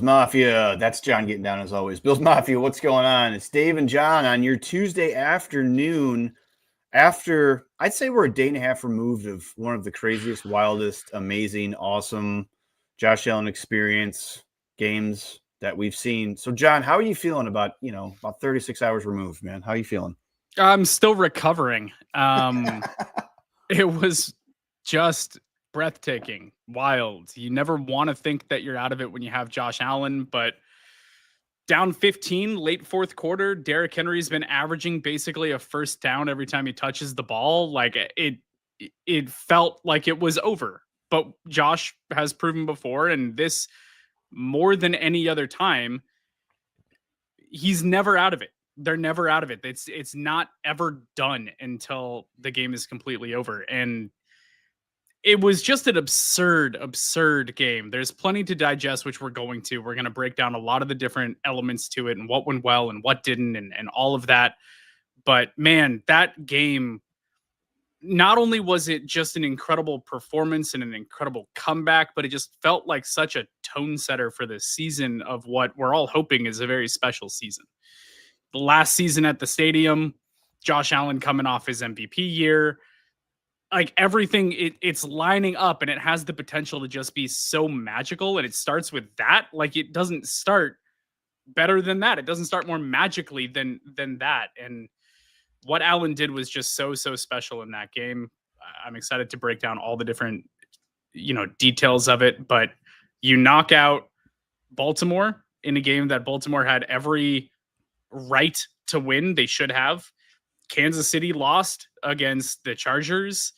Bills Mafia. That's John getting down as always. Bills Mafia, what's going on? It's Dave and John on your Tuesday afternoon. After, I'd say we're a day and a half removed of one of the craziest, wildest, amazing, awesome Josh Allen experience games that we've seen. So, John, how are you feeling about 36 hours removed, man? How are you feeling? I'm still recovering. It was just breathtaking, wild. You never want to think that you're out of it when you have Josh Allen, but down 15, late fourth quarter, Derrick Henry's been averaging basically a first down every time he touches the ball. Like it felt like it was over. But Josh has proven before, and this more than any other time, he's never out of it. They're never out of it. It's not ever done until the game is completely over. And it was just an absurd game. There's plenty to digest, which we're going to. We're going to break down a lot of the different elements to it and what went well and what didn't and all of that. But man, that game, not only was it just an incredible performance and an incredible comeback, but it just felt like such a tone setter for this season of what we're all hoping is a very special season. The last season at the stadium, Josh Allen coming off his MVP year, like everything, it's lining up and it has the potential to just be so magical. And it starts with that. Like it doesn't start better than that. It doesn't start more magically than that. And what Allen did was just so special in that game. I'm excited to break down all the different, details of it. But you knock out Baltimore in a game that Baltimore had every right to win. They should have. Kansas City lost against the Chargers.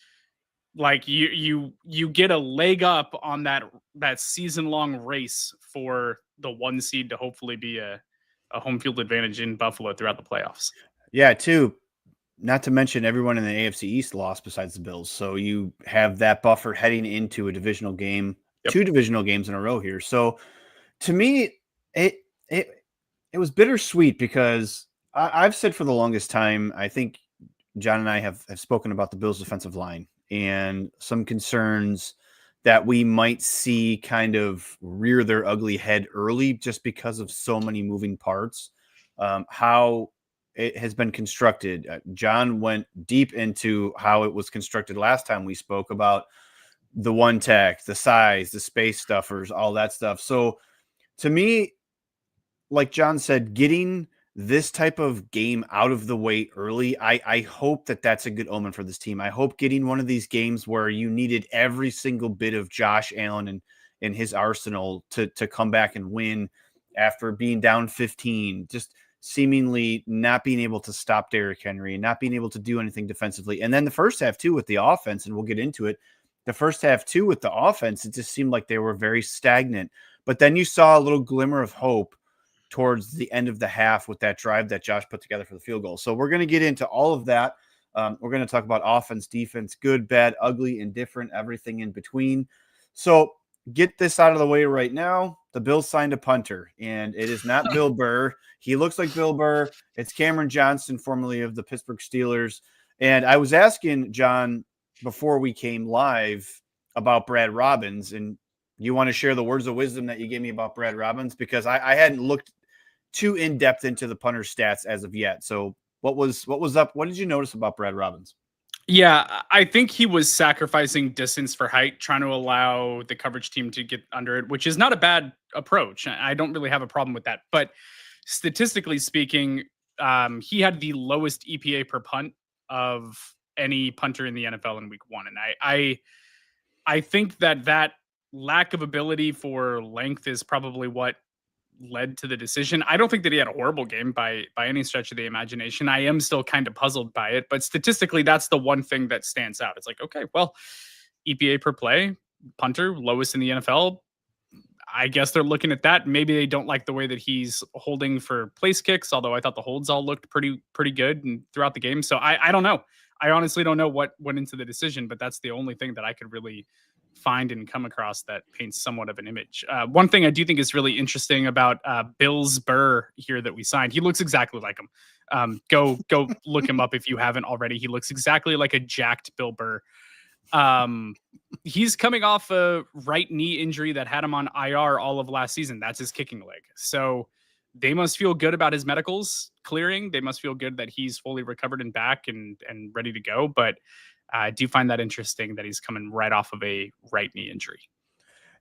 Like you get a leg up on that season-long race for the 1 seed to hopefully be a home field advantage in Buffalo throughout the playoffs. Yeah, too. Not to mention everyone in the AFC East lost besides the Bills. So you have that buffer heading into a divisional game, yep. 2 divisional games in a row here. So to me, it was bittersweet because I've said for the longest time, I think John and I have spoken about the Bills' defensive line and some concerns that we might see kind of rear their ugly head early just because of so many moving parts. How it has been constructed. John went deep into how it was constructed last time we spoke about the one tech, the size, the space stuffers, all that stuff. So to me, like John said, getting this type of game out of the way early, I hope that that's a good omen for this team. I hope getting one of these games where you needed every single bit of Josh Allen and his arsenal to come back and win after being down 15, just seemingly not being able to stop Derrick Henry and not being able to do anything defensively. And then the first half too with the offense, and we'll get into it, the first half too with the offense, it just seemed like they were very stagnant. But then you saw a little glimmer of hope towards the end of the half with that drive that Josh put together for the field goal. So we're going to get into all of that. We're going to talk about offense, defense, good, bad, ugly, indifferent, everything in between. So get this out of the way right now. The Bills signed a punter, and it is not Bill Burr. He looks like Bill Burr. It's Cameron Johnston, formerly of the Pittsburgh Steelers. And I was asking John before we came live about Brad Robbins, and you want to share the words of wisdom that you gave me about Brad Robbins? Because I hadn't looked too in-depth into the punter stats as of yet. So what was up? What did you notice about Brad Robbins? Yeah, I think he was sacrificing distance for height, trying to allow the coverage team to get under it, which is not a bad approach. I don't really have a problem with that. But statistically speaking, he had the lowest EPA per punt of any punter in the NFL in week 1. And I think that lack of ability for length is probably what led to the decision. I don't think that he had a horrible game by any stretch of the imagination. I am still kind of puzzled by it, but statistically, that's the one thing that stands out. It's like, okay, well, EPA per play, punter, lowest in the NFL. I guess they're looking at that. Maybe they don't like the way that he's holding for place kicks, although I thought the holds all looked pretty good and throughout the game. So I don't know. I honestly don't know what went into the decision, but that's the only thing that I could really find and come across that paints somewhat of an image. One thing I do think is really interesting about Bills Burr here that we signed, he looks exactly like him. Go look him up if you haven't already. He looks exactly like a jacked Bill Burr. He's coming off a right knee injury that had him on IR all of last season. That's his kicking leg. So they must feel good about his medicals clearing. They must feel good that he's fully recovered and back and ready to go. But I do find that interesting that he's coming right off of a right knee injury.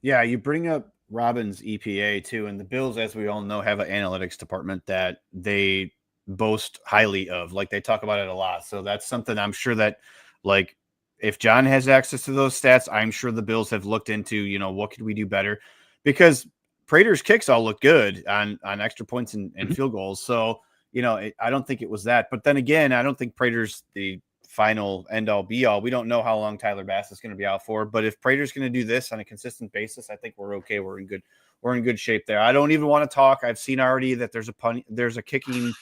Yeah, you bring up Robin's EPA too, and the Bills, as we all know, have an analytics department that they boast highly of. Like, they talk about it a lot. So that's something I'm sure that, like, if John has access to those stats, I'm sure the Bills have looked into, you know, what could we do better? Because Prater's kicks all look good on extra points and field goals. So, you know, I don't think it was that. But then again, I don't think Prater's the final end all be all. We don't know how long Tyler Bass is going to be out for. But if Prater's going to do this on a consistent basis, I think we're okay. We're in good shape there. I don't even want to talk. I've seen already that there's a kicking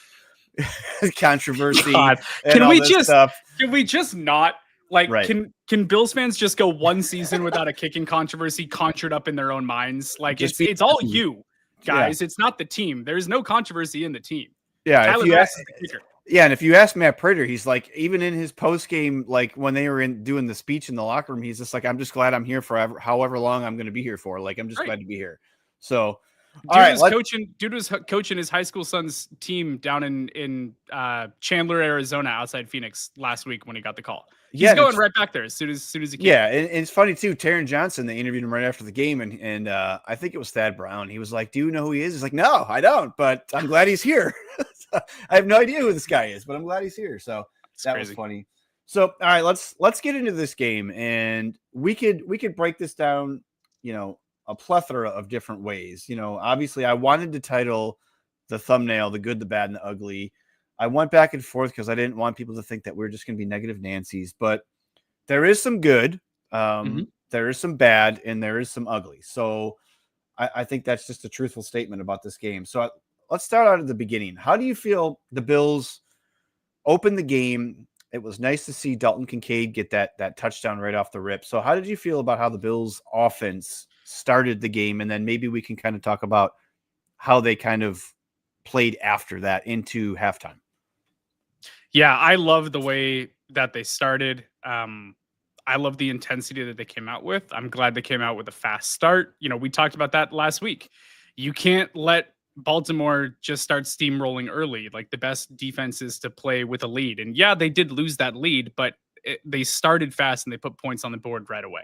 controversy. God, can we just not? Like, right. Can Bills fans just go one season without a kicking controversy conjured up in their own minds? Like, it's all you guys. Yeah. It's not the team. There's no controversy in the team. Yeah, Tyler Bass is the kicker. Yeah, and if you ask Matt Prater, he's like, even in his post game, like when they were doing the speech in the locker room, he's just like, I'm just glad I'm here forever, however long I'm going to be here for. Like, I'm just glad to be here. So, dude was coaching his high school son's team down in Chandler, Arizona, outside Phoenix last week when he got the call. He's going right back there as soon as he can. Yeah, and it's funny too. Taron Johnson, they interviewed him right after the game, and I think it was Thad Brown. He was like, "Do you know who he is?" He's like, "No, I don't, but I'm glad he's here." I have no idea who this guy is, but I'm glad he's here. So that was funny. So all right, let's get into this game, and we could break this down, you know, a plethora of different ways. You know, obviously, I wanted to title the thumbnail "The Good, the Bad, and the Ugly." I went back and forth because I didn't want people to think that we're just going to be negative Nancy's, but there is some good, there is some bad, and there is some ugly. So I think that's just a truthful statement about this game. So let's start out at the beginning. How do you feel the Bills opened the game? It was nice to see Dalton Kincaid get that touchdown right off the rip. So how did you feel about how the Bills offense started the game? And then maybe we can kind of talk about how they kind of played after that into halftime. Yeah, I love the way that they started. I love the intensity that they came out with. I'm glad they came out with a fast start. You know, we talked about that last week. You can't let Baltimore just start steamrolling early. Like, the best defense is to play with a lead. And yeah, they did lose that lead, but they started fast and they put points on the board right away.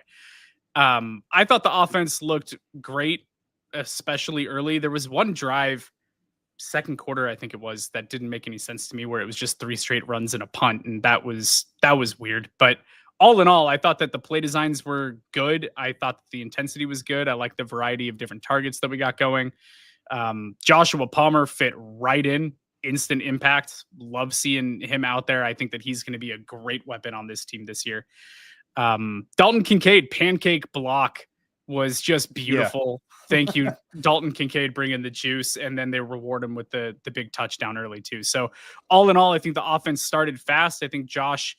I thought the offense looked great, especially early. There was one drive, second quarter, I think it was, that didn't make any sense to me, where it was just 3 straight runs and a punt. And that was weird. But all in all, I thought that the play designs were good. I thought the intensity was good. I like the variety of different targets that we got going. Joshua Palmer fit right in, instant impact. Love seeing him out there. I think that he's going to be a great weapon on this team this year. Dalton Kincaid, pancake block was just beautiful. Yeah. Thank you, Dalton Kincaid, bringing the juice, and then they reward him with the big touchdown early too. So all in all, I think the offense started fast. I think Josh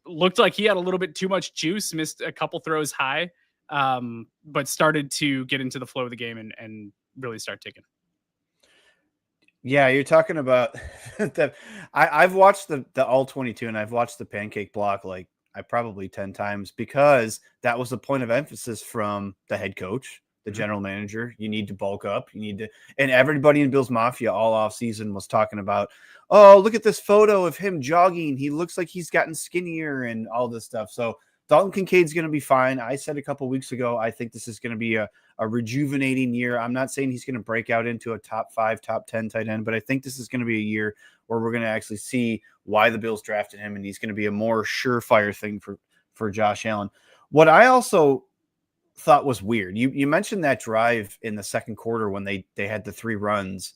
looked like he had a little bit too much juice, missed a couple throws high, but started to get into the flow of the game and really start ticking. Yeah, you're talking about that. I've watched the all 22, and I've watched the pancake block like probably 10 times, because that was the point of emphasis from the head coach, the general manager. You need to bulk up. You need to, and everybody in Bills Mafia all off season was talking about, oh, look at this photo of him jogging. He looks like he's gotten skinnier and all this stuff. So Dalton Kincaid's going to be fine. I said a couple weeks ago, I think this is going to be a rejuvenating year. I'm not saying he's going to break out into a top 5, top 10 tight end, but I think this is going to be a year where we're going to actually see why the Bills drafted him, and he's going to be a more surefire thing for Josh Allen. What I also thought was weird, you mentioned that drive in the second quarter when they had the 3 runs.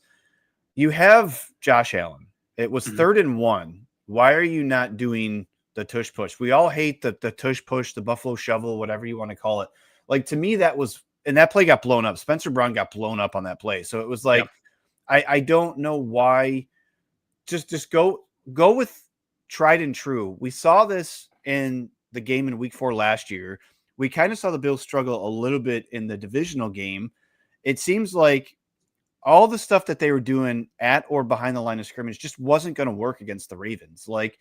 You have Josh Allen. It was 3rd and 1. Why are you not doing the tush push? We all hate the tush push, the Buffalo shovel, whatever you want to call it. Like, to me, that was, and that play got blown up. Spencer Brown got blown up on that play. So it was like, I don't know why. Just go with tried and true. We saw this in the game in week 4 last year. We kind of saw the Bills struggle a little bit in the divisional game. It seems like all the stuff that they were doing at or behind the line of scrimmage just wasn't going to work against the Ravens. Like,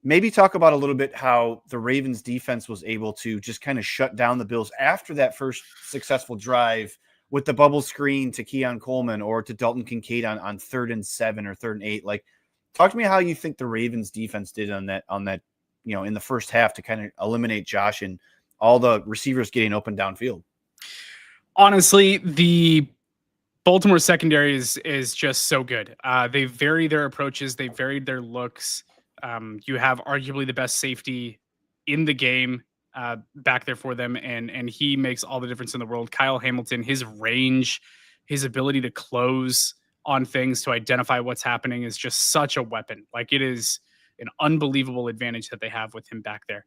maybe talk about a little bit how the Ravens defense was able to just kind of shut down the Bills after that first successful drive with the bubble screen to Keon Coleman or to Dalton Kincaid on 3rd and 7 or 3rd and 8. Like, talk to me how you think the Ravens defense did on that, in the first half to kind of eliminate Josh and all the receivers getting open downfield. Honestly, the Baltimore secondary is just so good. They vary their approaches. They varied their looks. You have arguably the best safety in the game back there for them, and he makes all the difference in the world. Kyle Hamilton, his range, his ability to close on things, to identify what's happening, is just such a weapon. Like, it is an unbelievable advantage that they have with him back there.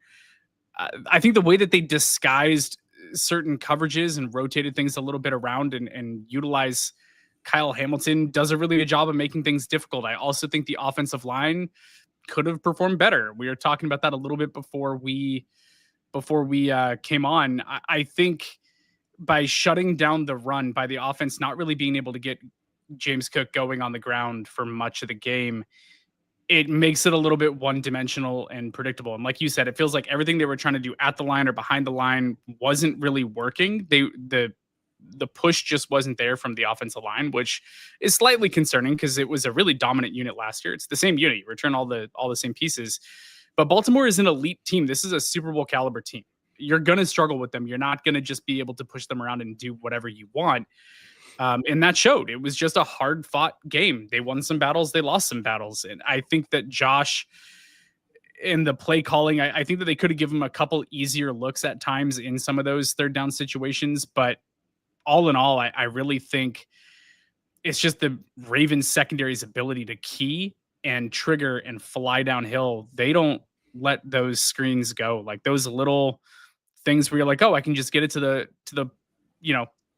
I think the way that they disguised certain coverages and rotated things a little bit around and utilize Kyle Hamilton does a really good job of making things difficult. I also think the offensive line could have performed better. We were talking about that a little bit before we came on. I think by shutting down the run, by the offense not really being able to get James Cook going on the ground for much of the game, it makes it a little bit one-dimensional and predictable. And like you said, it feels like everything they were trying to do at the line or behind the line wasn't really working. The push just wasn't there from the offensive line, which is slightly concerning because it was a really dominant unit last year. It's the same unit. You return all the same pieces. But Baltimore is an elite team. This is a Super Bowl caliber team. You're going to struggle with them. You're not going to just be able to push them around and do whatever you want. And that showed. It was just a hard-fought game. They won some battles. They lost some battles. And I think that Josh, in the play calling, I think that they could have given him a couple easier looks at times in some of those third down situations. But all in all, I really think it's just the Ravens secondary's ability to key and trigger and fly downhill. They don't let those screens go. Like, those little things where you're like, oh, I can just get it to the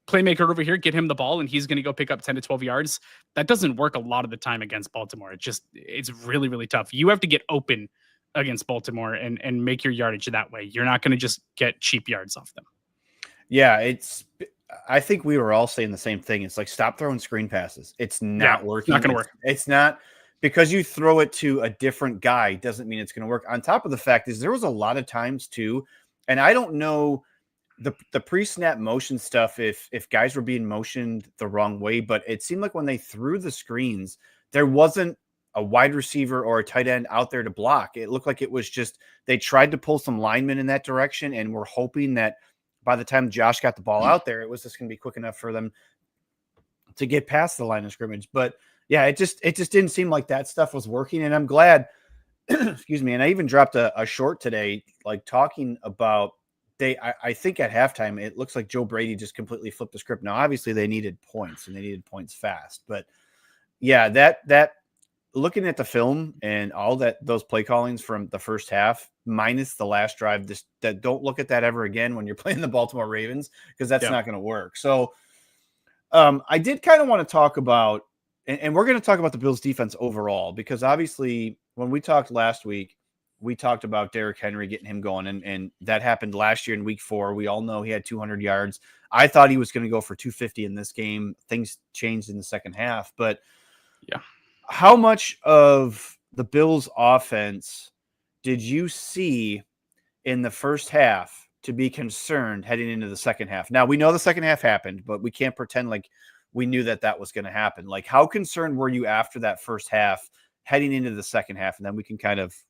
playmaker over here, get him the ball, and he's going to go pick up 10 to 12 yards. That doesn't work a lot of the time against Baltimore. It's really, really tough. You have to get open against Baltimore and make your yardage that way. You're not going to just get cheap yards off them. Yeah, I think we were all saying the same thing. It's like, stop throwing screen passes. It's not working. Not going to work. It's not, because you throw it to a different guy doesn't mean it's going to work. On top of the fact is, there was a lot of times too, and I don't know the pre-snap motion stuff, if guys were being motioned the wrong way, but it seemed like when they threw the screens, there wasn't a wide receiver or a tight end out there to block. It looked like it was just, they tried to pull some linemen in that direction, and we're hoping that by the time Josh got the ball out there, it was just going to be quick enough for them to get past the line of scrimmage. But yeah, it just didn't seem like that stuff was working. And I'm glad, excuse me. And I even dropped a short today, like talking about, I think at halftime, it looks like Joe Brady just completely flipped the script. Now, obviously they needed points, and they needed points fast, but yeah, that looking at the film and all those play callings from the first half, minus the last drive, that don't look at that ever again when you're playing the Baltimore Ravens, because that's not going to work. So I did kind of want to talk about, and we're going to talk about the Bills defense overall, because obviously when we talked last week, we talked about Derrick Henry, getting him going, and that happened last year in week 4. We all know he had 200 yards. I thought he was going to go for 250 in this game. Things changed in the second half, but yeah. How much of the Bills offense did you see in the first half to be concerned heading into the second half? Now, we know the second half happened, but we can't pretend like we knew that was going to happen. Like, how concerned were you after that first half heading into the second half? And then we can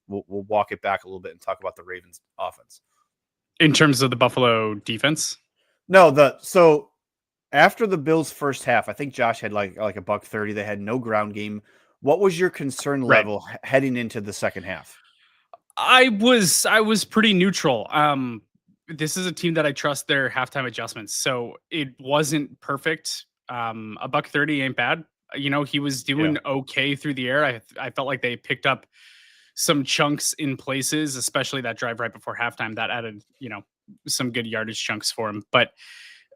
we'll walk it back a little bit and talk about the Ravens offense. In terms of the Buffalo defense? No, so after the Bills first half, I think Josh had like $130. They had no ground game. What was your concern level heading into the second half? I was pretty neutral. This is a team that I trust their halftime adjustments. So it wasn't perfect. $130 ain't bad. He was doing okay through the air. I felt like they picked up some chunks in places, especially that drive right before halftime that added, some good yardage chunks for him. But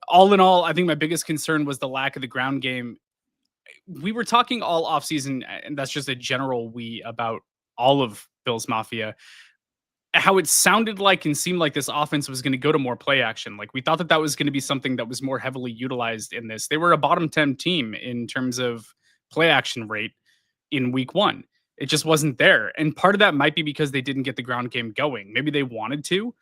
all in all, I think my biggest concern was the lack of the ground game. We were talking all offseason, and that's just a general about all of Bills Mafia, how it sounded like and seemed like this offense was going to go to more play action. Like, we thought that was going to be something that was more heavily utilized in this. They were a bottom 10 team in terms of play action rate in week 1. It just wasn't there. And part of that might be because they didn't get the ground game going. Maybe they wanted to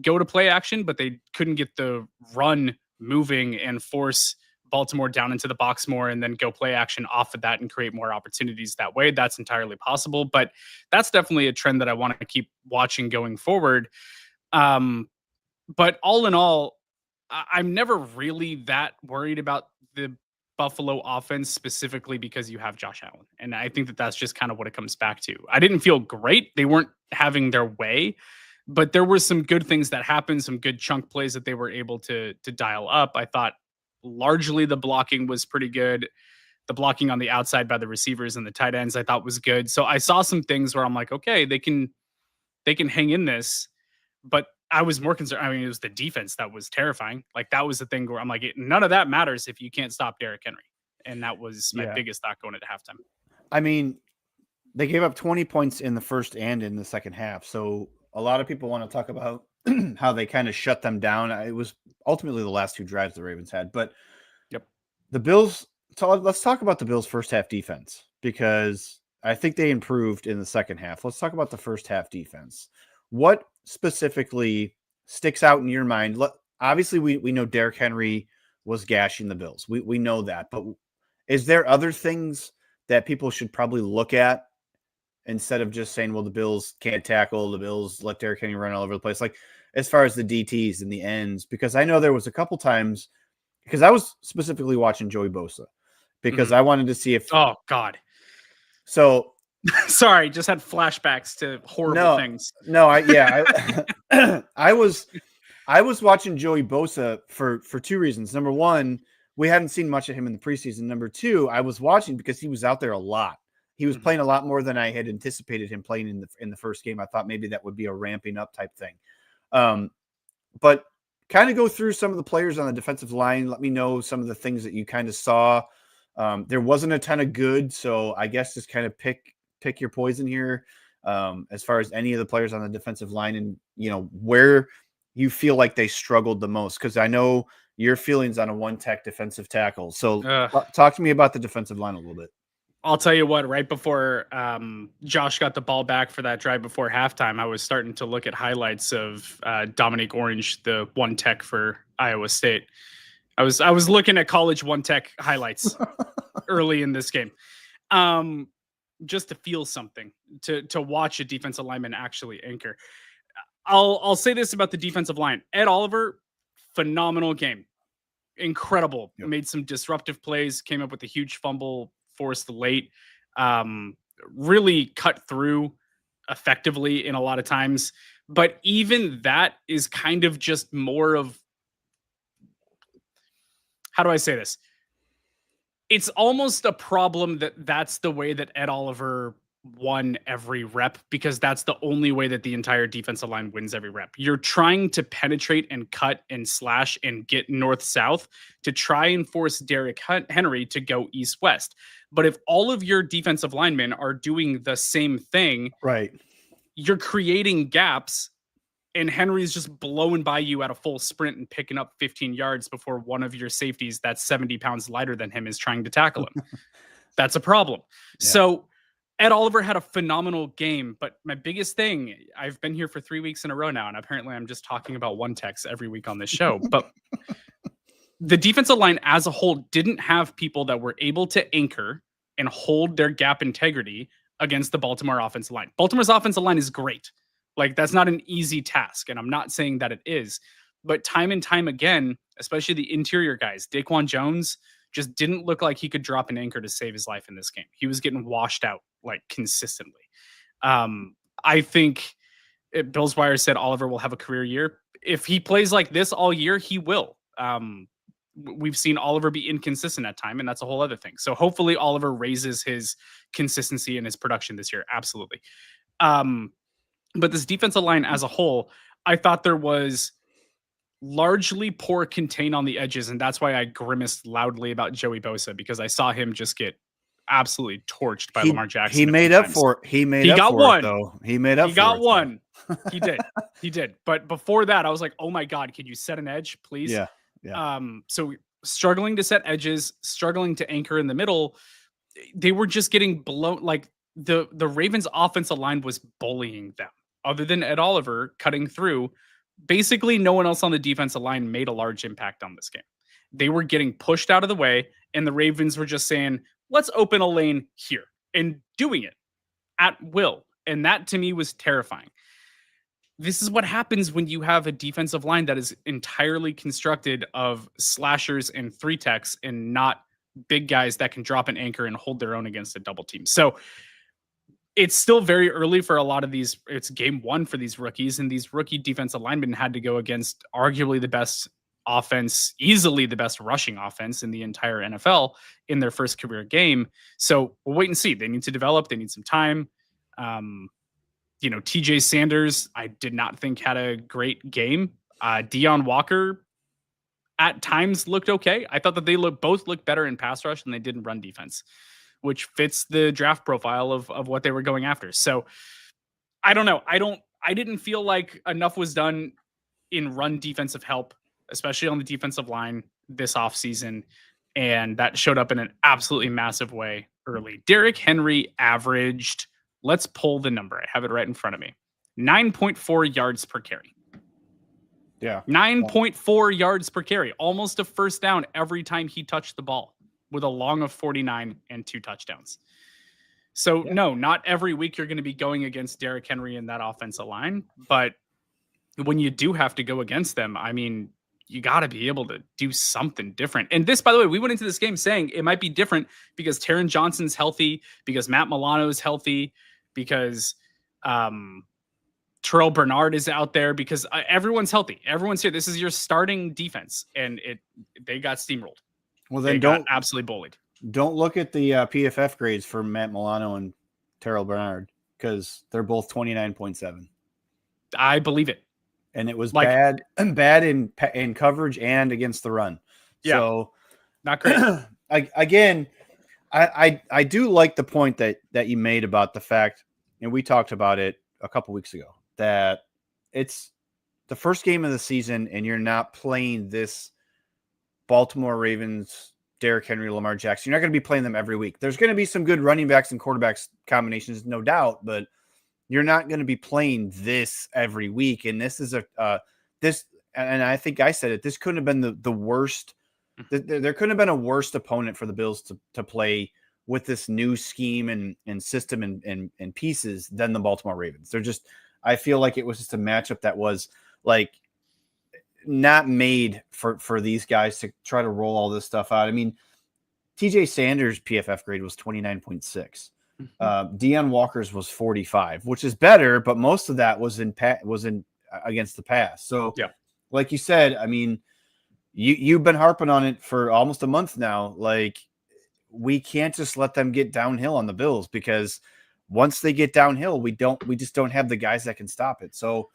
go to play action, but they couldn't get the run moving and force Baltimore down into the box more and then go play action off of that and create more opportunities that way. That's entirely possible, but that's definitely a trend that I want to keep watching going forward. But all in all, I'm never really that worried about the Buffalo offense specifically because you have Josh Allen. And I think that that's just kind of what it comes back to. I didn't feel great. They weren't having their way, but there were some good things that happened, some good chunk plays that they were able to dial up. I thought largely the blocking was pretty good. The blocking on the outside by the receivers and the tight ends I thought was good. So I saw some things where I'm like, okay, they can hang in this, but I was more concerned. I mean, it was the defense that was terrifying. Like that was the thing where I'm like, none of that matters if you can't stop Derrick Henry. And that was my biggest thought going into halftime. I mean, they gave up 20 points in the first and in the second half. So a lot of people want to talk about how they kind of shut them down. It was ultimately the last two drives the Ravens had, but the Bills. So let's talk about the Bills' first half defense because I think they improved in the second half. Let's talk about the first half defense. What specifically sticks out in your mind? Obviously, we know Derrick Henry was gashing the Bills. We know that, but is there other things that people should probably look at instead of just saying, well, the Bills can't tackle, the Bills let Derrick Henry run all over the place? Like as far as the DTs and the ends, because I know there was a couple times because I was specifically watching Joey Bosa because I wanted to see if, oh God. So sorry, just had flashbacks to horrible things. No, I was watching Joey Bosa for two reasons. Number one, we hadn't seen much of him in the preseason. Number two, I was watching because he was out there a lot. He was playing a lot more than I had anticipated him playing in the first game. I thought maybe that would be a ramping up type thing. But kind of go through some of the players on the defensive line. Let me know some of the things that you kind of saw. There wasn't a ton of good, so I guess just kind of pick your poison here as far as any of the players on the defensive line and, where you feel like they struggled the most. Because I know your feelings on a one-tech defensive tackle. So talk to me about the defensive line a little bit. I'll tell you what, right before Josh got the ball back for that drive before halftime, I was starting to look at highlights of Dominique Orange, the one tech for Iowa State. I was looking at college one tech highlights early in this game. Just to feel something, to watch a defensive lineman actually anchor. I'll say this about the defensive line. Ed Oliver, phenomenal game. Incredible. Yep. Made some disruptive plays, came up with a huge fumble forced late. Really cut through effectively in a lot of times. But even that is kind of just more of, how do I say this? It's almost a problem that that's the way that Ed Oliver won every rep because that's the only way that the entire defensive line wins every rep. You're trying to penetrate and cut and slash and get north-south to try and force Derrick Henry to go east-west. But if all of your defensive linemen are doing the same thing, right, you're creating gaps and Henry's just blowing by you at a full sprint and picking up 15 yards before one of your safeties that's 70 pounds lighter than him is trying to tackle him. That's a problem. Yeah. So Ed Oliver had a phenomenal game, but my biggest thing, I've been here for 3 weeks in a row now, and apparently I'm just talking about one techs every week on this show, but the defensive line as a whole didn't have people that were able to anchor and hold their gap integrity against the Baltimore offensive line. Baltimore's offensive line is great. Like, that's not an easy task, and I'm not saying that it is. But time and time again, especially the interior guys, Daquan Jones just didn't look like he could drop an anchor to save his life in this game. He was getting washed out, like, consistently. I think Bill's Wire said Oliver will have a career year. If he plays like this all year, he will. We've seen Oliver be inconsistent at time, and that's a whole other thing. So hopefully Oliver raises his consistency and his production this year. Absolutely. But this defensive line as a whole, I thought there was largely poor contain on the edges, and that's why I grimaced loudly about Joey Bosa, because I saw him just get absolutely torched by Lamar Jackson. He made up for it. He got one. He made up. He got one. He did. He did. But before that, I was like, oh my God, can you set an edge, please? Yeah. Yeah. So struggling to set edges, struggling to anchor in the middle. They were just getting blown. Like, the Ravens offensive line was bullying them. Other than Ed Oliver cutting through, basically no one else on the defensive line made a large impact on this game. They were getting pushed out of the way, and the Ravens were just saying, let's open a lane here, and doing it at will. And that to me was terrifying. This is what happens when you have a defensive line that is entirely constructed of slashers and three techs and not big guys that can drop an anchor and hold their own against a double team. So it's still very early for a lot of these. It's game one for these rookies, and these rookie defensive linemen had to go against arguably the best offense, easily the best rushing offense in the entire NFL in their first career game. So we'll wait and see. They need to develop. They need some time. TJ Sanders, I did not think had a great game. Deion Walker at times looked okay. I thought that they both looked better in pass rush than they did in run defense, which fits the draft profile of what they were going after. So I don't know. I didn't feel like enough was done in run defensive help, especially on the defensive line this offseason. And that showed up in an absolutely massive way early. Derrick Henry averaged, let's pull the number. I have it right in front of me. 9.4 yards per carry. Yeah. 9.4 yards per carry. Almost a first down every time he touched the ball, with a long of 49 and 2 touchdowns. So no, not every week you're going to be going against Derrick Henry in that offensive line. But when you do have to go against them, I mean, you got to be able to do something different. And this, by the way, we went into this game saying it might be different because Taron Johnson's healthy, because Matt Milano's healthy, because Terrell Bernard is out there, because everyone's healthy. Everyone's here. This is your starting defense, and they got steamrolled. Well, then they got absolutely bullied. Don't look at the PFF grades for Matt Milano and Terrell Bernard, because they're both 29.7. I believe it. And it was bad in coverage and against the run. Yeah, so not great. I do like the point that you made about the fact, and we talked about it a couple weeks ago, that it's the first game of the season and you're not playing this Baltimore Ravens, Derrick Henry, Lamar Jackson. You're not going to be playing them every week. There's going to be some good running backs and quarterbacks combinations, no doubt, but you're not going to be playing this every week. And this is and I think I said it, this couldn't have been the worst. There couldn't have been a worse opponent for the Bills to play with this new scheme and system and pieces than the Baltimore Ravens. I feel like it was just a matchup that was like not made for these guys to try to roll all this stuff out. I mean, TJ Sanders' PFF grade was 29.6. Deion Walker's was 45, which is better, but most of that was in against the pass. So, yeah, like you said, I mean, you've been harping on it for almost a month now. Like, we can't just let them get downhill on the Bills, because once they get downhill, we just don't have the guys that can stop it. So,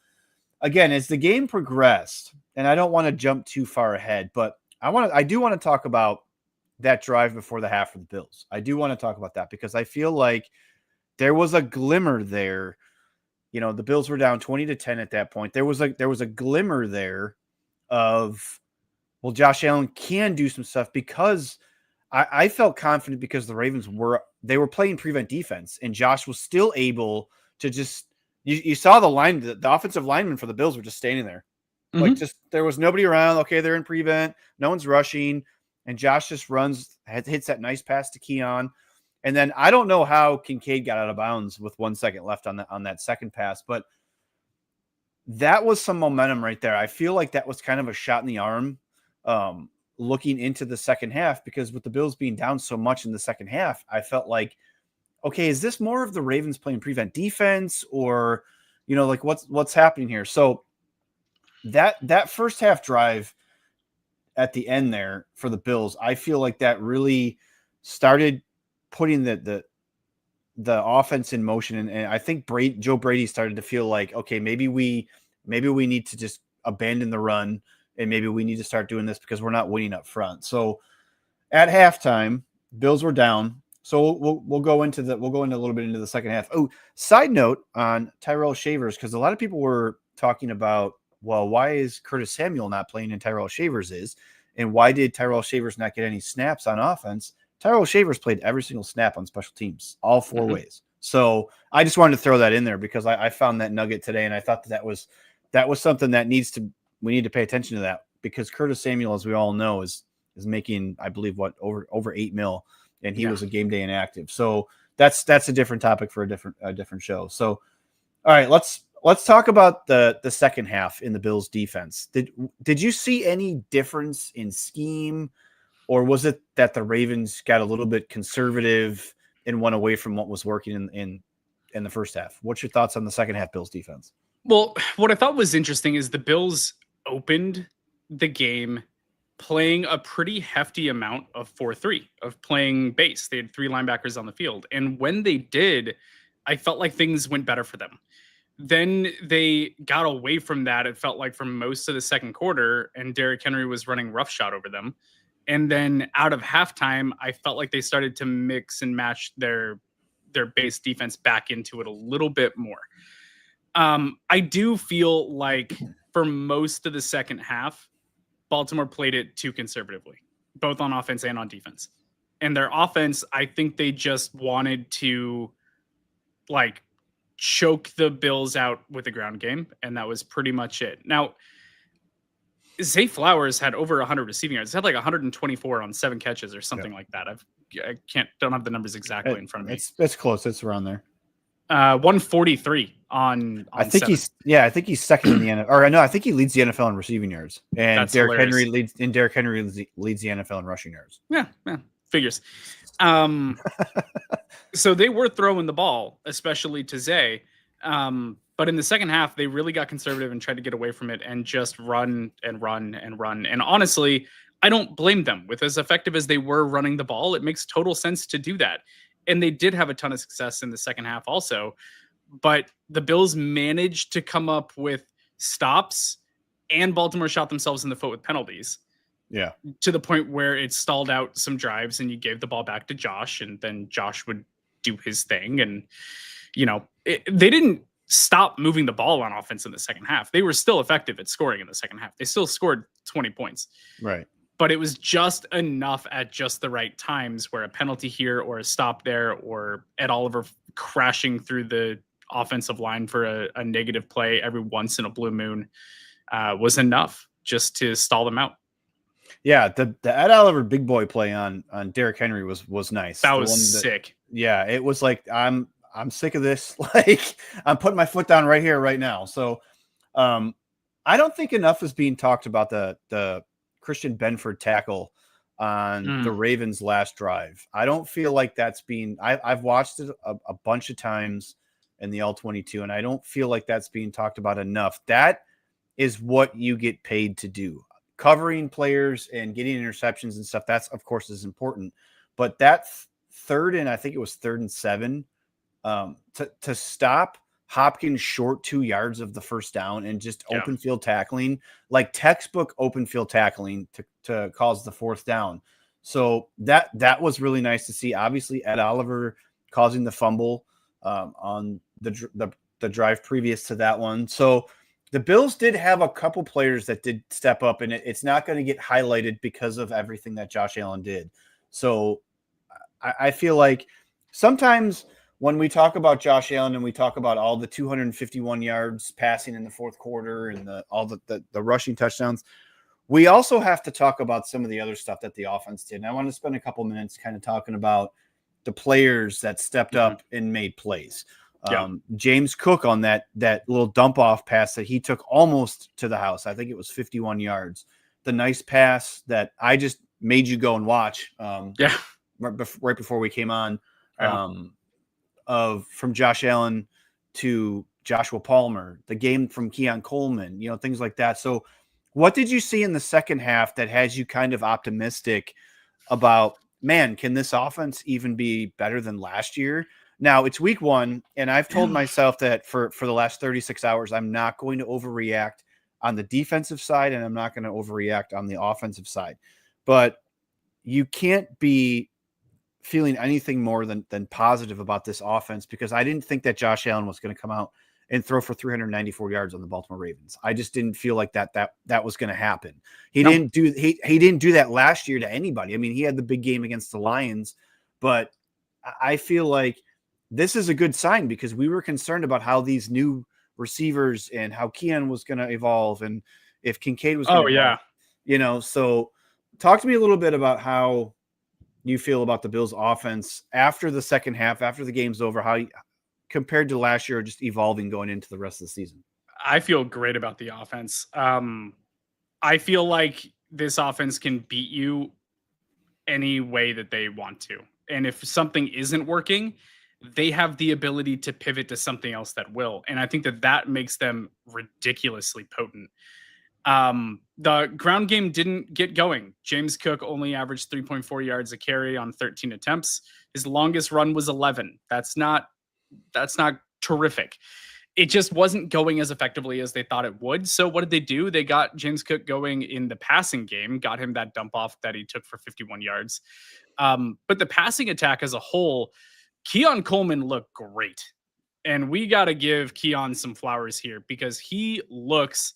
again, as the game progressed, and I don't want to jump too far ahead, but I do want to talk about that drive before the half for the Bills. I do want to talk about that because I feel like there was a glimmer there. You know, the Bills were down 20-10 at that point. There was a glimmer there of, well, Josh Allen can do some stuff, because I felt confident because the Ravens were playing prevent defense, and Josh was still able to just, you saw the offensive linemen for the Bills were just standing there. Mm-hmm. Like, just, there was nobody around. Okay, they're in prevent. No one's rushing. And Josh just hits that nice pass to Keon. And then I don't know how Kincaid got out of bounds with 1 second left on that second pass, but that was some momentum right there. I feel like that was kind of a shot in the arm looking into the second half, because with the Bills being down so much in the second half, I felt like, okay, is this more of the Ravens playing prevent defense, or, you know, like what's happening here? So that first half drive at the end there for the Bills, I feel like that really started putting the offense in motion. And I think Joe Brady started to feel like, okay, maybe we need to just abandon the run, and maybe we need to start doing this because we're not winning up front. So at halftime, Bills were down. So we'll go into a little bit into the second half. Oh, side note on Tyrell Shavers, because a lot of people were talking about, well, why is Curtis Samuel not playing and Tyrell Shavers is? And why did Tyrell Shavers not get any snaps on offense? Tyrell Shavers played every single snap on special teams, all four ways. So I just wanted to throw that in there because I found that nugget today, and I thought that was something that we need to pay attention to that, because Curtis Samuel, as we all know, is making, I believe, over $8 million, and he was a game day inactive. So that's a different topic for a different show. So all right, let's talk about the second half in the Bills defense. Did you see any difference in scheme, or was it that the Ravens got a little bit conservative and went away from what was working in the first half? What's your thoughts on the second half Bills defense? Well, what I thought was interesting is the Bills opened the game playing a pretty hefty amount of 4-3, of playing base. They had 3 linebackers on the field. And when they did, I felt like things went better for them. Then they got away from that, it felt like, for most of the second quarter, and Derrick Henry was running roughshod over them. And then out of halftime, I felt like they started to mix and match their base defense back into it a little bit more. I do feel like for most of the second half, Baltimore played it too conservatively, both on offense and on defense. And their offense, I think they just wanted to choke the Bills out with the ground game, and that was pretty much it. Now, Zay Flowers had over 100 receiving yards. He had 124 on 7 catches or something like that. I don't have the numbers exactly in front of me. It's close. It's around there. 143 on I think 7. I think he's second in the NFL, or no, I think he leads the NFL in receiving yards, and That's Derrick hilarious. Henry leads the NFL in rushing yards. Yeah, figures. So they were throwing the ball, especially to Zay. But in the second half, they really got conservative and tried to get away from it and just run and run and run. And honestly, I don't blame them. With as effective as they were running the ball, it makes total sense to do that. And they did have a ton of success in the second half also. But the Bills managed to come up with stops, and Baltimore shot themselves in the foot with penalties. Yeah. To the point where it stalled out some drives, and you gave the ball back to Josh, and then Josh would do his thing. And, they didn't stop moving the ball on offense in the second half. They were still effective at scoring in the second half. They still scored 20 points. Right. But it was just enough at just the right times, where a penalty here or a stop there, or Ed Oliver crashing through the offensive line for a negative play every once in a blue moon was enough just to stall them out. Yeah, the Ed Oliver big boy play on Derrick Henry was nice. That was sick. Yeah, it was like, I'm sick of this. Like, I'm putting my foot down right here, right now. So I don't think enough is being talked about the Christian Benford tackle on the Ravens' last drive. I don't feel like that's being, I've watched it a bunch of times in the All-22, and I don't feel like that's being talked about enough. That is what you get paid to do. Covering players and getting interceptions and stuff, that's, of course, is important. But that I think it was 3rd and 7, to stop Hopkins short 2 yards of the first down and just open field tackling, like textbook open field tackling to cause the 4th down. So that was really nice to see. Obviously, Ed Oliver causing the fumble on the drive previous to that one. So the Bills did have a couple players that did step up, and it's not going to get highlighted because of everything that Josh Allen did. So I feel like sometimes when we talk about Josh Allen and we talk about all the 251 yards passing in the 4th quarter and all the rushing touchdowns, we also have to talk about some of the other stuff that the offense did. And I want to spend a couple minutes kind of talking about the players that stepped up and made plays. James Cook on that little dump off pass that he took almost to the house. I think it was 51 yards. The nice pass that I just made you go and watch. Right before we came on, from Josh Allen to Joshua Palmer, the game from Keon Coleman, things like that. So what did you see in the second half that has you kind of optimistic about, man, can this offense even be better than last year? Now, it's week 1, and I've told myself that for the last 36 hours, I'm not going to overreact on the defensive side, and I'm not going to overreact on the offensive side. But you can't be feeling anything more than positive about this offense, because I didn't think that Josh Allen was going to come out and throw for 394 yards on the Baltimore Ravens. I just didn't feel like that was going to happen. He didn't do that last year to anybody. I mean, he had the big game against the Lions, but I feel like this is a good sign because we were concerned about how these new receivers and how Keon was going to evolve and if Kincaid was going to evolve. You know, so talk to me a little bit about how you feel about the Bills offense after the second half, after the game's over, how you, compared to last year, just evolving going into the rest of the season. I feel great about the offense. I feel like this offense can beat you any way that they want to. And if something isn't working, they have the ability to pivot to something else that will. And I think that that makes them ridiculously potent. The ground game didn't get going. James Cook only averaged 3.4 yards a carry on 13 attempts. His longest run was 11. That's not terrific. It just wasn't going as effectively as they thought it would. So what did they do? They got James Cook going in the passing game, got him that dump off that he took for 51 yards. But the passing attack as a whole, Keon Coleman looked great. And we got to give Keon some flowers here because he looks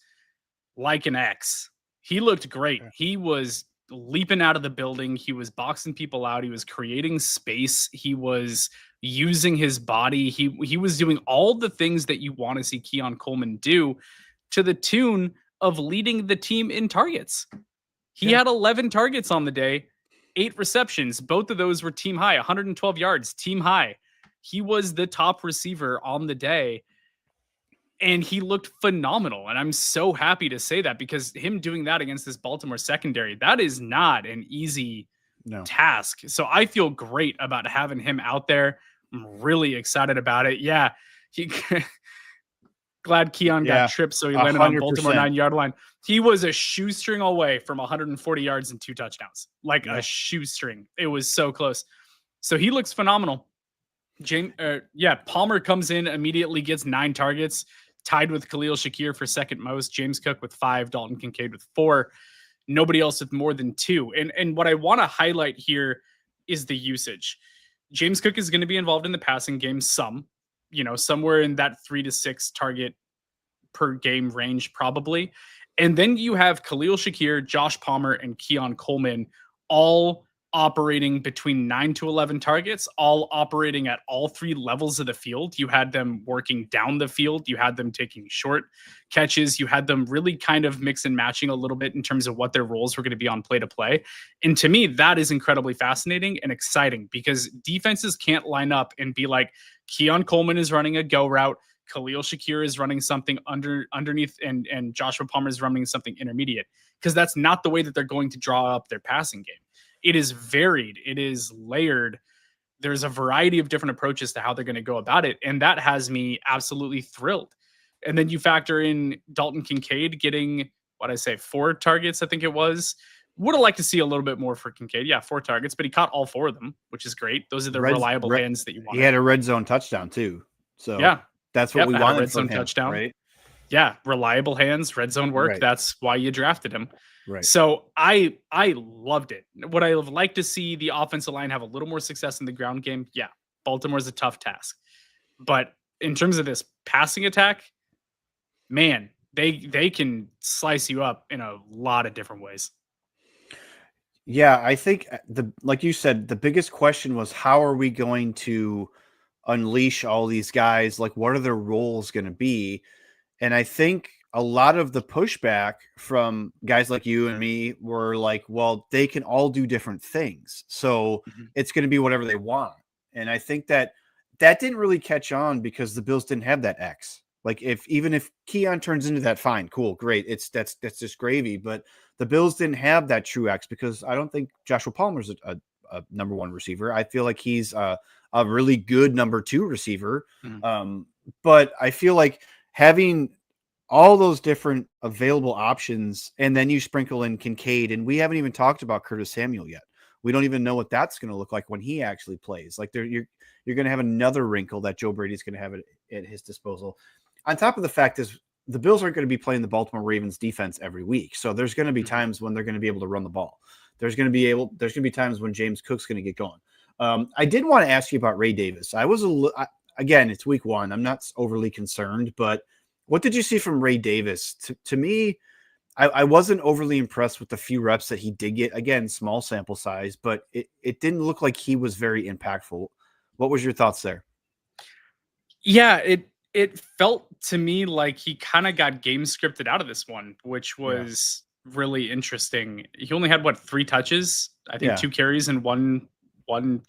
like an X. He looked great. He was leaping out of the building. He was boxing people out. He was creating space. He was using his body. He was doing all the things that you want to see Keon Coleman do, to the tune of leading the team in targets. He had 11 targets on the day, 8 receptions. Both of those were team high, 112 yards, team high. He was the top receiver on the day. And he looked phenomenal. And I'm so happy to say that because him doing that against this Baltimore secondary, that is not an easy task. So I feel great about having him out there. I'm really excited about it. Yeah. Glad Keon got tripped, so he landed 100%. On Baltimore 9-yard line. He was a shoestring away from 140 yards and 2 touchdowns. Like a shoestring. It was so close. So he looks phenomenal. Palmer comes in, immediately gets 9 targets. Tied with Khalil Shakir for second most, James Cook with 5, Dalton Kincaid with 4, nobody else with more than 2. And what I want to highlight here is the usage. James Cook is going to be involved in the passing game somewhere in that 3 to 6 target per game range probably. And then you have Khalil Shakir, Josh Palmer, and Keon Coleman all operating between 9 to 11 targets, all operating at all 3 levels of the field. You had them working down the field. You had them taking short catches. You had them really kind of mix and matching a little bit in terms of what their roles were going to be on play to play. And to me, that is incredibly fascinating and exciting because defenses can't line up and be like, Keon Coleman is running a go route, Khalil Shakir is running something underneath, and Joshua Palmer is running something intermediate, because that's not the way that they're going to draw up their passing game. It is varied. It is layered. There's a variety of different approaches to how they're going to go about it. And that has me absolutely thrilled. And then you factor in Dalton Kincaid getting, 4 targets, I think it was. Would have liked to see a little bit more for Kincaid. Yeah, 4 targets, but he caught all 4 of them, which is great. Those are the reliable hands that you want. He had a red zone touchdown too. So that's what we wanted. Red zone touchdown, right? Yeah, reliable hands, red zone work. Right. That's why you drafted him. Right. So I loved it. Would I have liked to see the offensive line have a little more success in the ground game? Yeah, Baltimore's a tough task. But in terms of this passing attack, man, they can slice you up in a lot of different ways. Yeah, I think like you said, the biggest question was how are we going to unleash all these guys? Like, what are their roles going to be? And I think a lot of the pushback from guys like you and me were like, well, they can all do different things. So it's going to be whatever they want. And I think that didn't really catch on because the Bills didn't have that X. Like even if Keon turns into that, fine, cool, great. That's just gravy. But the Bills didn't have that true X because I don't think Joshua Palmer's a number 1 receiver. I feel like he's a really good number 2 receiver. But I feel like having all those different available options, and then you sprinkle in Kincaid, and we haven't even talked about Curtis Samuel yet. We don't even know what that's going to look like when he actually plays. Like you're going to have another wrinkle that Joe Brady's going to have at his disposal. On top of the fact is the Bills aren't going to be playing the Baltimore Ravens defense every week. So there's going to be times when they're going to be able to run the ball. There's going to be times when James Cook's going to get going. I did want to ask you about Ray Davis. Again, it's week 1. I'm not overly concerned, but what did you see from Ray Davis? To me, I wasn't overly impressed with the few reps that he did get. Again, small sample size, but it didn't look like he was very impactful. What was your thoughts there? Yeah, it felt to me like he kind of got game scripted out of this one, which Yeah. was really interesting. He only had what 3 touches, I think Yeah. 2 carries and one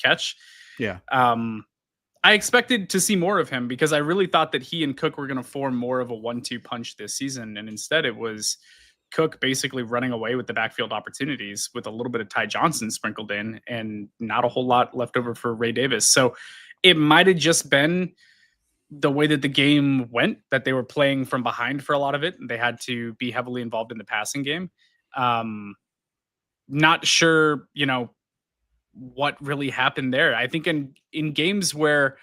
catch. Yeah. I expected to see more of him because I really thought that he and Cook were going to form more of a 1-2 punch this season, and instead it was Cook basically running away with the backfield opportunities with a little bit of Ty Johnson sprinkled in and not a whole lot left over for Ray Davis. So it might have just been the way that the game went, that they were playing from behind for a lot of it, and they had to be heavily involved in the passing game. Not sure, what really happened there. I think in games where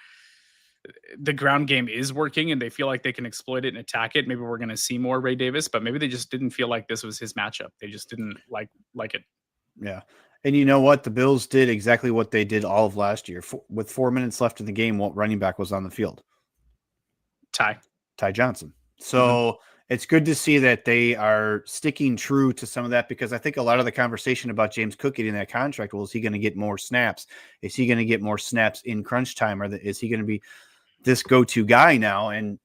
the ground game is working and they feel like they can exploit it and attack it, maybe we're going to see more Ray Davis, but maybe they just didn't feel like this was his matchup. They just didn't like it. Yeah. And you know what? The Bills did exactly what they did all of last year. With 4 minutes left in the game, what running back was on the field? Ty Johnson. So it's good to see that they are sticking true to some of that, because I think a lot of the conversation about James Cook getting that contract, well, is he going to get more snaps? Is he going to get more snaps in crunch time? Or is he going to be this go-to guy now? And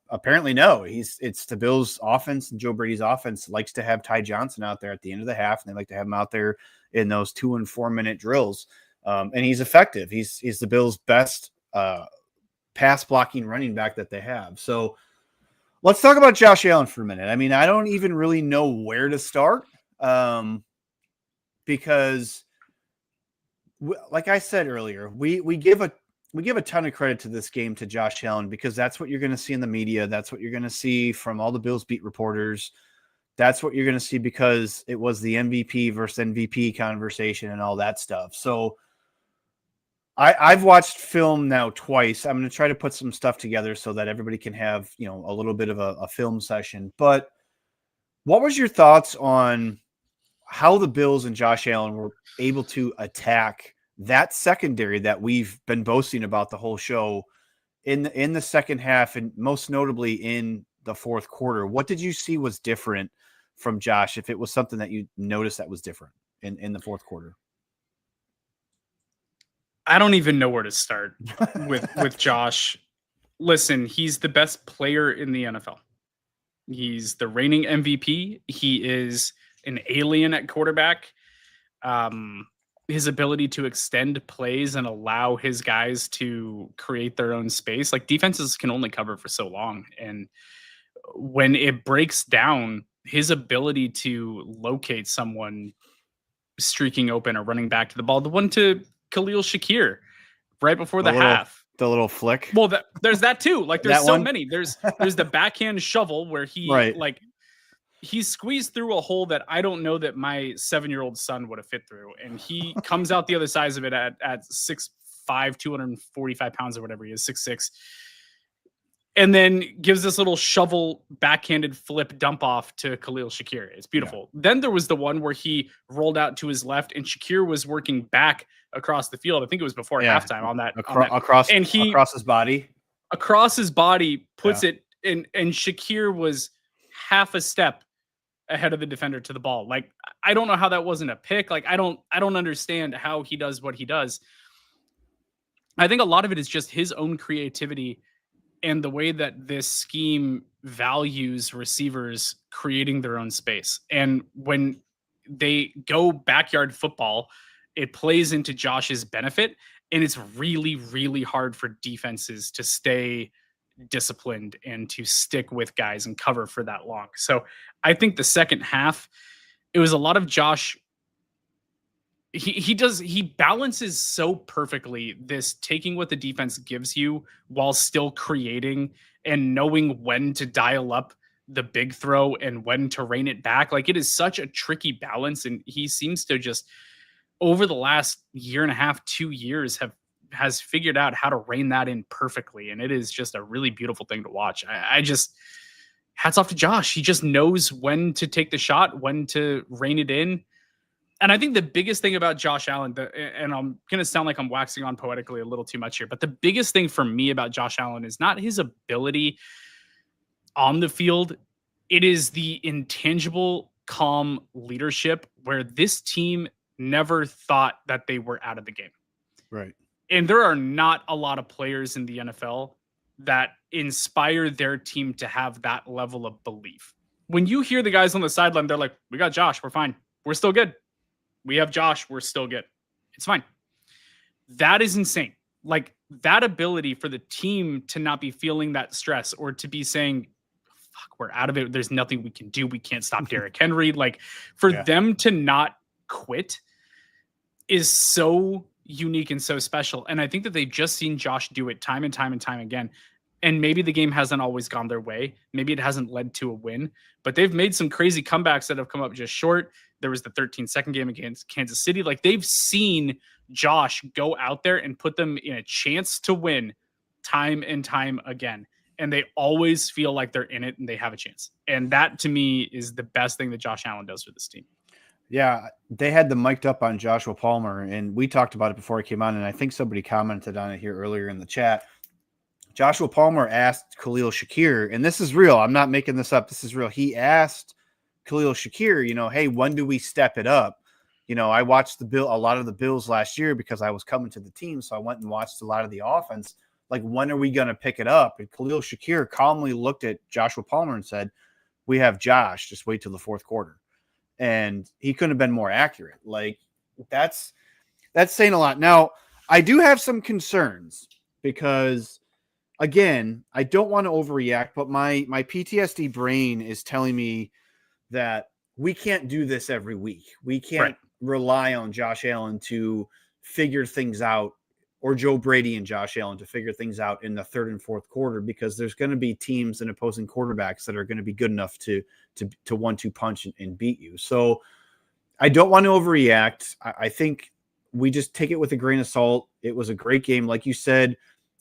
apparently no. It's the Bills' offense, and Joe Brady's offense likes to have Ty Johnson out there at the end of the half, and they like to have him out there in those 2 and 4 minute drills. And he's effective. He's the Bills' best pass blocking running back that they have. So let's talk about Josh Allen for a minute. I mean, I don't even really know where to start, because like I said earlier, we give a ton of credit to this game to Josh Allen, because that's what you're going to see in the media. That's what you're going to see from all the Bills beat reporters. That's what you're going to see because it was the MVP versus MVP conversation and all that stuff. So I've watched film now twice. I'm going to try to put some stuff together so that everybody can have, a little bit of a film session. But what was your thoughts on how the Bills and Josh Allen were able to attack that secondary that we've been boasting about the whole show in the second half, and most notably in the fourth quarter? What did you see was different from Josh, if it was something that you noticed that was different in the fourth quarter? I don't even know where to start with Josh. Listen, he's the best player in the NFL. He's the reigning MVP. He is an alien at quarterback. His ability to extend plays and allow his guys to create their own space. Like, defenses can only cover for so long. And when it breaks down, his ability to locate someone streaking open or running back to the ball, the one to 𝐾𝐨𝐴 right before the half. The little flick. Well, there's that too. Like, there's so one? many. There's the backhand shovel where he he squeezed through a hole that I don't know that my 7-year-old son would have fit through. And he comes out the other side of it at 6'5", 245 pounds or whatever he is, 6'6", and then gives this little shovel backhanded flip dump off to 𝐾𝐨𝐴. It's beautiful. Yeah. Then there was the one where he rolled out to his left and Shakir was working back across the field. I think it was before halftime on that. Across his body. Across his body, puts it in, and Shakir was half a step ahead of the defender to the ball. Like, I don't know how that wasn't a pick. Like, I don't understand how he does what he does. I think a lot of it is just his own creativity and the way that this scheme values receivers creating their own space. And when they go backyard football, it plays into Josh's benefit. And it's really, really hard for defenses to stay disciplined and to stick with guys and cover for that long. So I think the second half, it was a lot of Josh. He balances so perfectly this taking what the defense gives you while still creating and knowing when to dial up the big throw and when to rein it back. Like, it is such a tricky balance. And he seems to just, over the last year and a half, 2 years, has figured out how to rein that in perfectly. And it is just a really beautiful thing to watch. I just, hats off to Josh. He just knows when to take the shot, when to rein it in. And I think the biggest thing about Josh Allen, and I'm going to sound like I'm waxing on poetically a little too much here, but the biggest thing for me about Josh Allen is not his ability on the field. It is the intangible, calm leadership where this team never thought that they were out of the game. Right. And there are not a lot of players in the NFL that inspire their team to have that level of belief. When you hear the guys on the sideline, they're like, we got Josh, we're fine. We're still good. We have Josh, we're still good. It's fine. That is insane. Like, that ability for the team to not be feeling that stress or to be saying, fuck, we're out of it. There's nothing we can do. We can't stop Derrick Henry. Like, for them to not quit is so unique and so special. And I think that they've just seen Josh do it time and time and time again. And maybe the game hasn't always gone their way. Maybe it hasn't led to a win, but they've made some crazy comebacks that have come up just short. There was the 13-second game against Kansas City. Like, they've seen Josh go out there and put them in a chance to win time and time again. And they always feel like they're in it and they have a chance. And that, to me, is the best thing that Josh Allen does for this team. Yeah, they had them mic'd up on Joshua Palmer, and we talked about it before I came on, and I think somebody commented on it here earlier in the chat. Joshua Palmer asked Khalil Shakir, and this is real. I'm not making this up. This is real. He asked Khalil Shakir, hey, when do we step it up? I watched a lot of the Bills last year because I was coming to the team, so I went and watched a lot of the offense. Like, when are we going to pick it up? And Khalil Shakir calmly looked at Joshua Palmer and said, we have Josh. Just wait till the fourth quarter. And he couldn't have been more accurate. Like, that's saying a lot. Now, I do have some concerns because, again, I don't want to overreact, but my PTSD brain is telling me that we can't do this every week. We can't rely on Josh Allen to figure things out, or Joe Brady and Josh Allen to figure things out in the third and fourth quarter, because there's going to be teams and opposing quarterbacks that are going to be good enough to 1-2 punch and beat you. So I don't want to overreact. I think we just take it with a grain of salt. It was a great game. Like you said,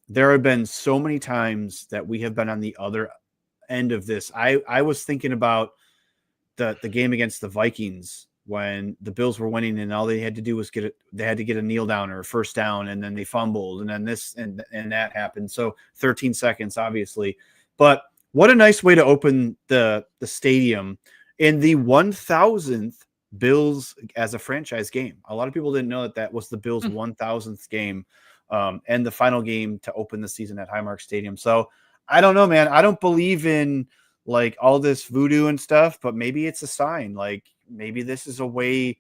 there have been so many times that we have been on the other end of this. I was thinking about the game against the Vikings when the Bills were winning and all they had to do was they had to get a kneel down or a first down, and then they fumbled, and then this and that happened. So 13 seconds, obviously. But what a nice way to open the stadium in the 1,000th Bills as a franchise game. A lot of people didn't know that was the Bills' 1,000th game, and the final game to open the season at Highmark Stadium. So I don't know, man. I don't believe in like all this voodoo and stuff, but maybe it's a sign. Like, maybe this is a way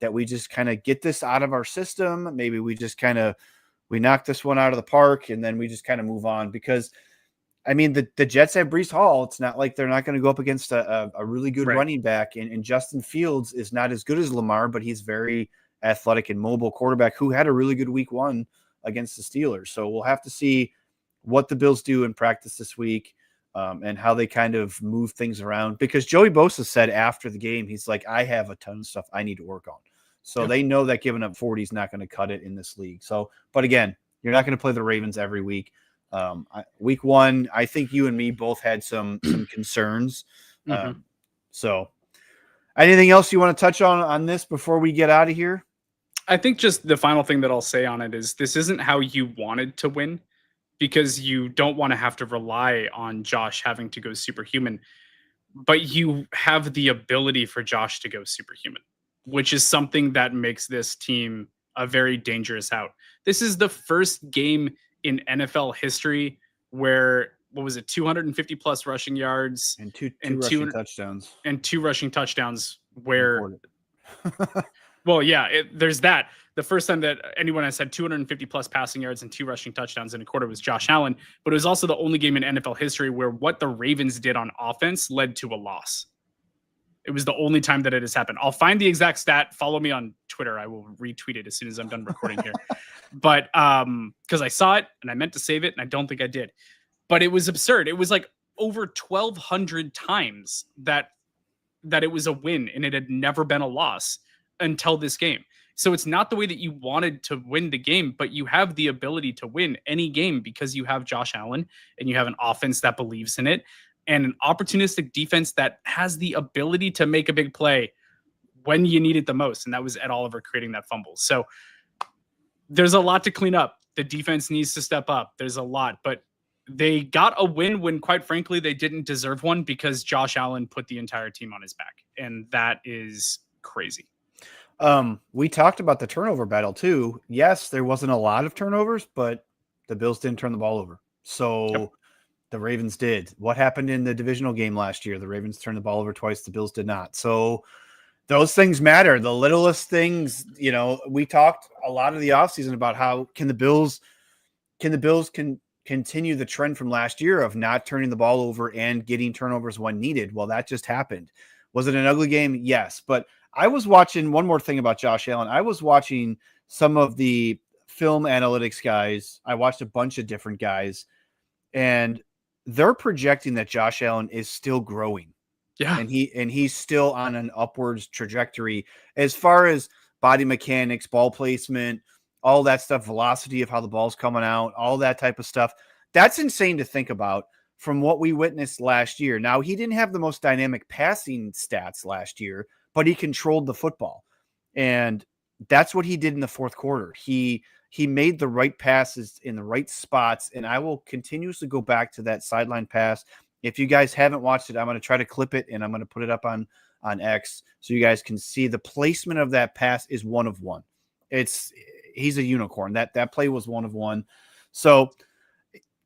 that we just kind of get this out of our system. Maybe we just we knock this one out of the park and then we just kind of move on, because I mean, the Jets have Breece Hall. It's not like they're not going to go up against a really good running back, and Justin Fields is not as good as Lamar, but he's very athletic and mobile quarterback who had a really good week 1 against the Steelers. So we'll have to see what the Bills do in practice this week. And how they kind of move things around, because Joey Bosa said after the game, he's like, I have a ton of stuff I need to work on. So they know that giving up 40 is not going to cut it in this league. So, but again, you're not going to play the Ravens every week. Week 1, I think you and me both had some concerns. So anything else you want to touch on this before we get out of here? I think just the final thing that I'll say on it is this isn't how you wanted to win, because you don't want to have to rely on Josh having to go superhuman, but you have the ability for Josh to go superhuman, which is something that makes this team a very dangerous out. This is the first game in NFL history where, 250 plus rushing yards and two rushing touchdowns and 2 rushing touchdowns where, well, yeah, there's that. The first time that anyone has had 250 plus passing yards and 2 rushing touchdowns in a quarter was Josh Allen, but it was also the only game in NFL history where what the Ravens did on offense led to a loss. It was the only time that it has happened. I'll find the exact stat. Follow me on Twitter. I will retweet it as soon as I'm done recording here. But because I saw it and I meant to save it and I don't think I did. But it was absurd. It was like over 1,200 times that it was a win and it had never been a loss until this game. So it's not the way that you wanted to win the game, but you have the ability to win any game because you have Josh Allen and you have an offense that believes in it and an opportunistic defense that has the ability to make a big play when you need it the most. And that was Ed Oliver creating that fumble. So there's a lot to clean up. The defense needs to step up. There's a lot, but they got a win when, quite frankly, they didn't deserve one because Josh Allen put the entire team on his back. And that is crazy. We talked about the turnover battle too. Yes, there wasn't a lot of turnovers, but the Bills didn't turn the ball over. So The Ravens did. What happened in the divisional game last year? The Ravens turned the ball over twice. The Bills did not. So those things matter. The littlest things, you know, we talked a lot of the offseason about how can the Bills continue the trend from last year of not turning the ball over and getting turnovers when needed. Well, that just happened. Was it an ugly game? Yes. But I was watching one more thing about Josh Allen. I was watching some of the film analytics guys. I watched a bunch of different guys, and they're projecting that Josh Allen is still growing. Yeah. And he's still on an upwards trajectory as far as body mechanics, ball placement, all that stuff, velocity of how the ball's coming out, all that type of stuff. That's insane to think about from what we witnessed last year. Now, he didn't have the most dynamic passing stats last year, but he controlled the football. And that's what he did in the fourth quarter. He made the right passes in the right spots, and I will continuously go back to that sideline pass. If you guys haven't watched it, I'm going to try to clip it, and I'm going to put it up on X so you guys can see the placement of that pass is one of one. He's a unicorn. That play was one of one. So,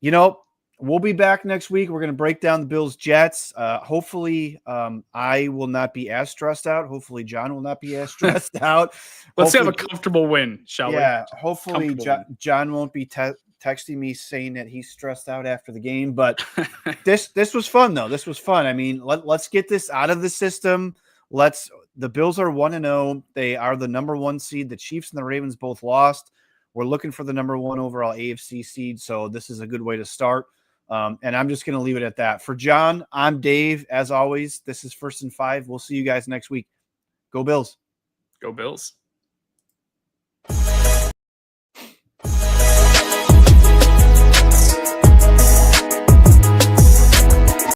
you know, we'll be back next week. We're going to break down the Bills Jets. Hopefully, I will not be as stressed out. Hopefully, John will not be as stressed out. Let's have a comfortable win, shall we? Yeah. Hopefully, John won't be texting me saying that he's stressed out after the game. But this was fun, though. This was fun. I mean, let's get this out of the system. The Bills are 1-0. They are the number 1 seed. The Chiefs and the Ravens both lost. We're looking for the number 1 overall AFC seed. So this is a good way to start. And I'm just going to leave it at that. For John, I'm Dave. As always, this is First and 5. We'll see you guys next week. Go Bills. Go Bills.